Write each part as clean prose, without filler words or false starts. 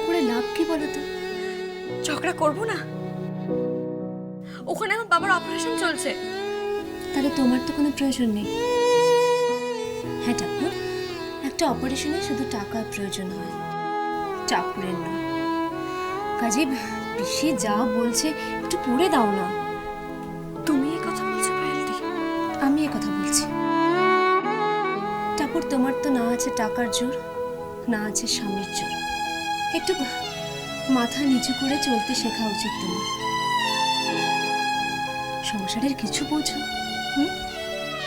করে লাভ কি বলো তো? ঝগড়া করবো না? ওখানে আমার বাবার অপারেশন চলছে। তাহলে তোমার তো কোনো প্রয়োজন নেই। হ্যাঁ ঠাকুর, একটা অপারেশনে শুধু টাকার প্রয়োজন হয়, চাকুরের নয়। কাজে পিসি যা বলছে একটু পড়ে দাও না। তুমি এই কথা বলছো পায়েলদি? আমি এ কথা বলছি। ঠাকুর, তোমার তো না আছে টাকার জোর, না আছে স্বামীর জোর। একটু মাথা নিচু করে চলতে শেখা উচিত তোমার। সংসারের কিছু বোঝো?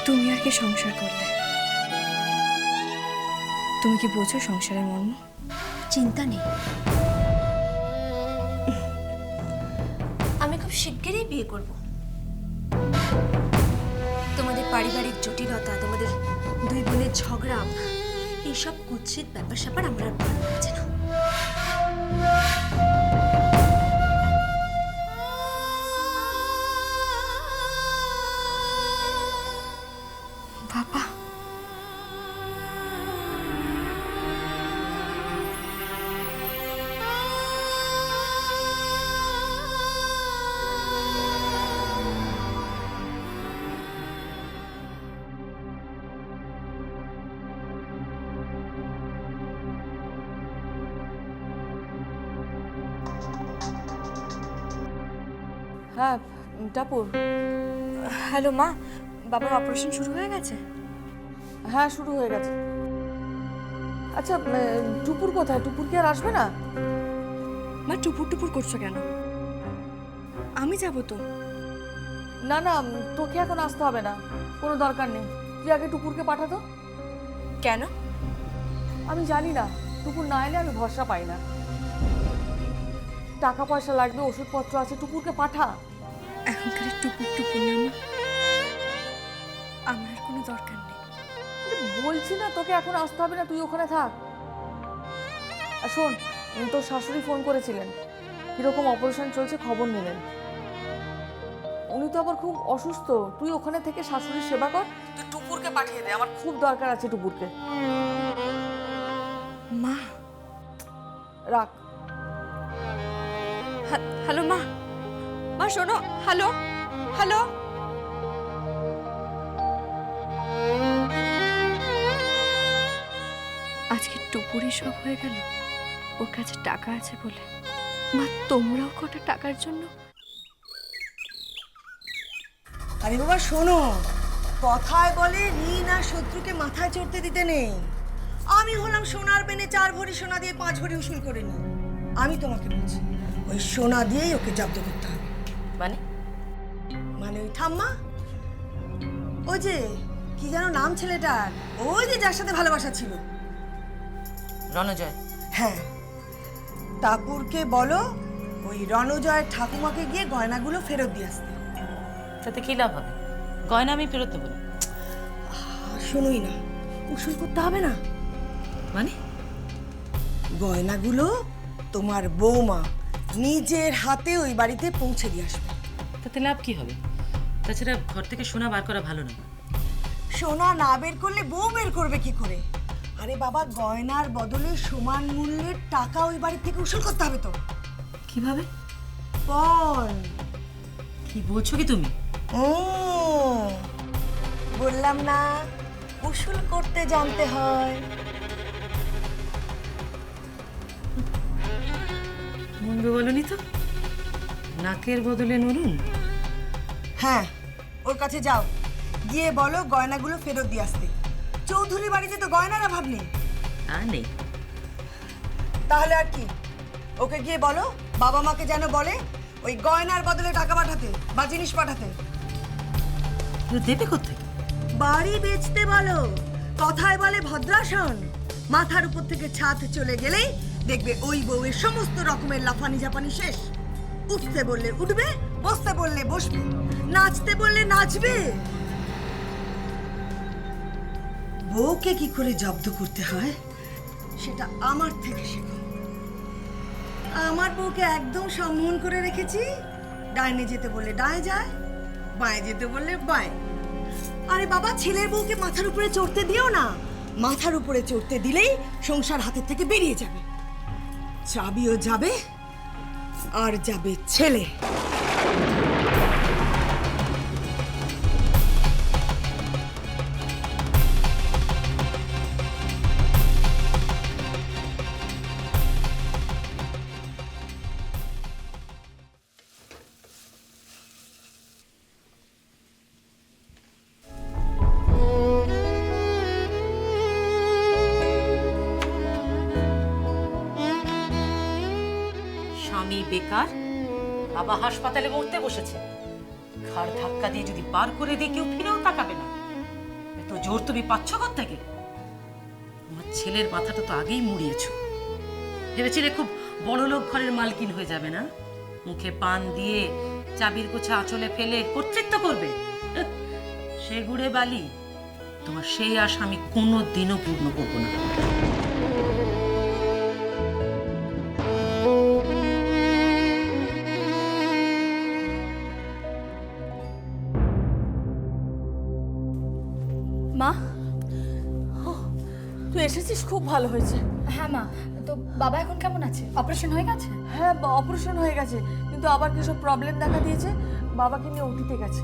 তুমি আর কি সংসার করলে? তুমি কি বোঝো সংসারের মর্ম? চিন্তা নেই, আমি খুব শিগগিরই বিয়ে করব। তোমাদের পারিবারিক জটিলতা, তোমাদের দুই বোনের ঝগড়া, এইসব কুৎসিত ব্যাপার স্যাপার আমার আর ভালো লাগছে না। বাবা, হ্যাঁ টাপুর। হ্যালো মা, বাবার অপারেশন শুরু হয়ে গেছে? হ্যাঁ শুরু হয়ে গেছে। আচ্ছা টুপুর কোথায়? টুপুর কি আর আসবে না? মা টুপুর টুপুর করছো কেন? আমি যাবো তো। না না, তোকে এখন আসতে হবে না, কোনো দরকার নেই। তুই আগে টুপুরকে পাঠাতো। কেন? আমি জানি না, টুপুর না এলে আমি ভরসা পাই না। টাকা পয়সা লাগবে, ওষুধপত্র আছে, টুপুরকে পাঠা। এখনকার টুপুর টুপুর না মা, আমার আর কোনো দরকার নেই। বলছি না তোকে এখন আসতে হবে না, তুই ওখানে থাক। আর শোন, তোর শাশুড়ি ফোন করেছিলেন, কিরকম অপারেশন চলছে খবর নিলেন। উনি তো আবার খুব অসুস্থ। তুই ওখানে থেকে শাশুড়ির সেবা কর, তুই টুপুরকে পাঠিয়ে দে, আমার খুব দরকার আছে টুপুরকে। মা রাখ। হ্যালো মা, মা শোনো। হ্যালো হ্যালো, আজকে টুপুরি সব হয়ে গেল ওর কাছে টাকা আছে বলে। মা তোমরাও কটা টাকার জন্য। আরে বাবা শোনো, কথায় বলে ঋণ আর শত্রুকে মাথায় চড়তে দিতে নেই। আমি হলাম সোনার বেনে 4 ভরি সোনা দিয়ে 5 ভরি উসুল করে নি। আমি তোমাকে বলছি, ওই সোনা দিয়েই ওকে জব্দ করতে হবে। মানে ওই ঠাম্মা, ওই যে কি যেন নাম ছেলেটার, ওই যে যার সাথে ভালোবাসা ছিল, রণজয়। হ্যাঁ, টাপুরকে বলো ওই রণজয়ের ঠাকুমাকে গিয়ে গয়নাগুলো ফেরত দিয়ে আসতে। তাতে কি লাভ হবে? গয়না আমি ফেরত দেবো না। শুনুই না, উসুল করতে হবে না। মানে? গয়নাগুলো তোমার বৌমা নিজের হাতে ওই বাড়িতে পৌঁছে দিয়ে আসবে। তাতে লাভ কি হবে? তাছাড়া ঘর থেকে সোনা বার করা ভালো না। সোনা না বের করলে বউ বের করবে কি করে? আরে বাবা, গয়নার বদলে সমান মূল্যের টাকা ওই বাড়ি থেকে উসুল করতে হবে তো। কিভাবে? পণ। কি বলছো কি তুমি? ও বললাম না, উসুল করতে জানতে হয়। মন্দ বলনি তো? নাকের বদলে নুন। হ্যাঁ, ওর কাছে যাও, গিয়ে বলো গয়নাগুলো ফেরত দিয়ে আসতে। চৌধুরী বাড়িতে তো গয়নার অভাব নেই। আর নেই। তাহলে আর কি, ওকে গিয়ে বলো বাবা মাকে যেন বলে ওই গয়নার বদলে টাকা পাঠাতে বা জিনিস পাঠাতে। দেবে কোথায়? বাড়ি বেচতে বলো। কথায় বলে ভদ্রাসন, মাথার উপর থেকে ছাদ চলে গেলেই দেখবে ওই বউয়ের সমস্ত রকমের লাফানি ঝাপানি শেষ। উঠতে বললে উঠবে, বসতে বললে বসবে, নাচতে বললে নাচবে। বউকে কি করে জব্দ করতে হয় সেটা আমার থেকে শেখো। আমার বউকে একদম সম্মান করে রেখেছি। ডাইনে যেতে বললে ডায়ে যায়, বাঁয়ে যেতে বললে বাঁয়ে। আরে বাবা, ছেলের বউকে মাথার উপরে চড়তে দিও না। মাথার উপরে চড়তে দিলেই সংসার হাতের থেকে বেরিয়ে যাবে। চাবিও যাবে আর যাবে ছেলে। স্বামী বেকার, বাবা হাসপাতালে মরতে বসেছে, ঘাড় ধাক্কা দিয়ে যদি পার করে দিয়ে কেউ ফিরেও তাকাবে না। এত জোর তুমি পাচ্ছ কোত্থেকে? আমার ছেলের মাথাটা তো আগেই মুড়িয়েছো। ভেবেছিলে খুব বড় লোক ঘরের মালকিন হয়ে যাবে না? মুখে পান দিয়ে চাবির গোছা আঁচলে ফেলে কর্তৃত্ব করবে। সে গুড়ে বালি। তোমার সেই আশা আমি কোনো দিনও পূর্ণ করবো না। মা, তুই এসেছিস, খুব ভালো হয়েছে। হ্যাঁ মা, তো বাবা এখন কেমন আছে? অপারেশন হয়ে গেছে? হ্যাঁ, অপারেশন হয়ে গেছে, কিন্তু আবার কিছু প্রবলেম দেখা দিয়েছে। বাবাকে নিয়ে ওটিতে গেছে।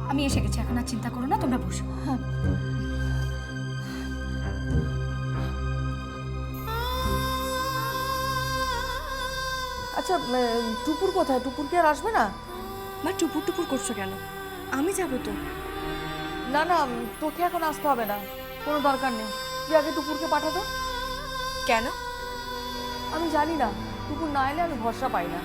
আমি এসে গেছি, এখন আর চিন্তা করো না, তোমরা বসো। আচ্ছা, টুপুর কোথায়? টুপুর কি আর আসবে না? মা, টুপুর টুপুর করছো কেন? আমি যাবো তো। না না, তোকে এখন আসতে হবে না, কোনো দরকার নেই। তুই আগে টুপুরকে পাঠাতো। কেন? আমি জানি না, টুপুর না এলে আমি ভরসা পাই না।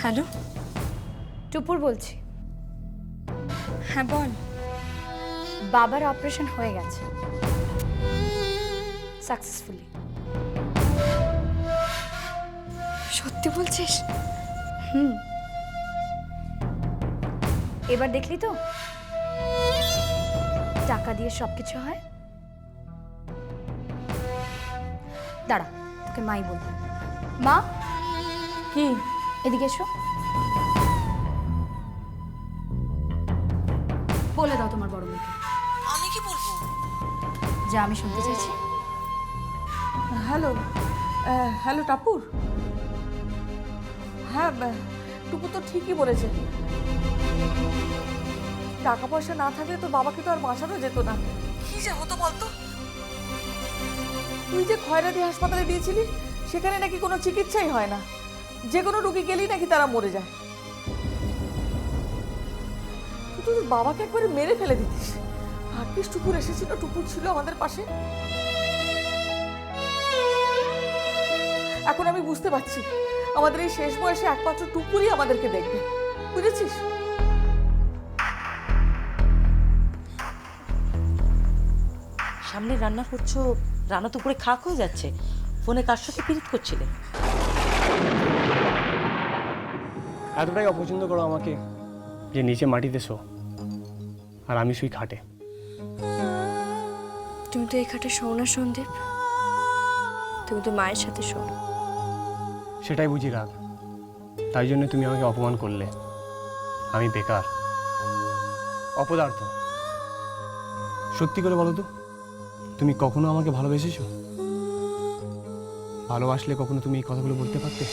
হ্যালো, টুপুর বলছি। হ্যাঁ বল। বাবার অপারেশন হয়ে গেছে সাকসেসফুলি। সত্যি বলছিস? এবার দেখলি তো টাকা দিয়ে সবকিছু হয়। দাঁড়া, তোকে মাই বলবো। মা, কি? এদিকে এসো। বলে দাও তোমার বড় মেয়েকে। আমি কি বলবো? যা আমি শুনতে চাইছি। Hello, hello Tapur. হ্যাঁ, টুপু তো ঠিকই বলেছে। টাকা পয়সা না থাকলে তো বাবাকে তো আর বাঁচানো যেত না। কি যে হতো বলতো? তুই যে খয়রাতি হাসপাতালে দিয়েছিলি, সেখানে নাকি কোনো চিকিৎসাই হয় না। যে কোনো রুগী গেলেই নাকি তারা মরে যায়। তুই তো তোর বাবাকে একবারে মেরে ফেলে দিতিস। ভাগ্যিস টুপুর এসেছিল, টুপুর ছিল আমাদের পাশে। এখন আমি বুঝতে পারছি, আমাদের এই শেষ বয়সে একমাত্র টুপুরই আমাদেরকে দেখবে, বুঝেছিস? সামনে রান্না করছো, রান্না তো পুরো খাক হয়ে যাচ্ছে। ফোনে কার সাথে পীড়িত করছিলে? এতটাই অপছন্দ করো আমাকে যে নিচে মাটিতে শো আর আমি শুই খাটে। তুমি তো এই খাটে শো না সন্দীপ, তুমি তো মায়ের সাথে শো। সেটাই বুঝি রাগ, তাই জন্য তুমি আমাকে অপমান করলে। আমি বেকার, অপদার্থ। সত্যি করে বলো তো, তুমি কখনো আমাকে ভালোবেসেছো? ভালোবাসলে কখনো তুমি এই কথাগুলো বলতে পারতে?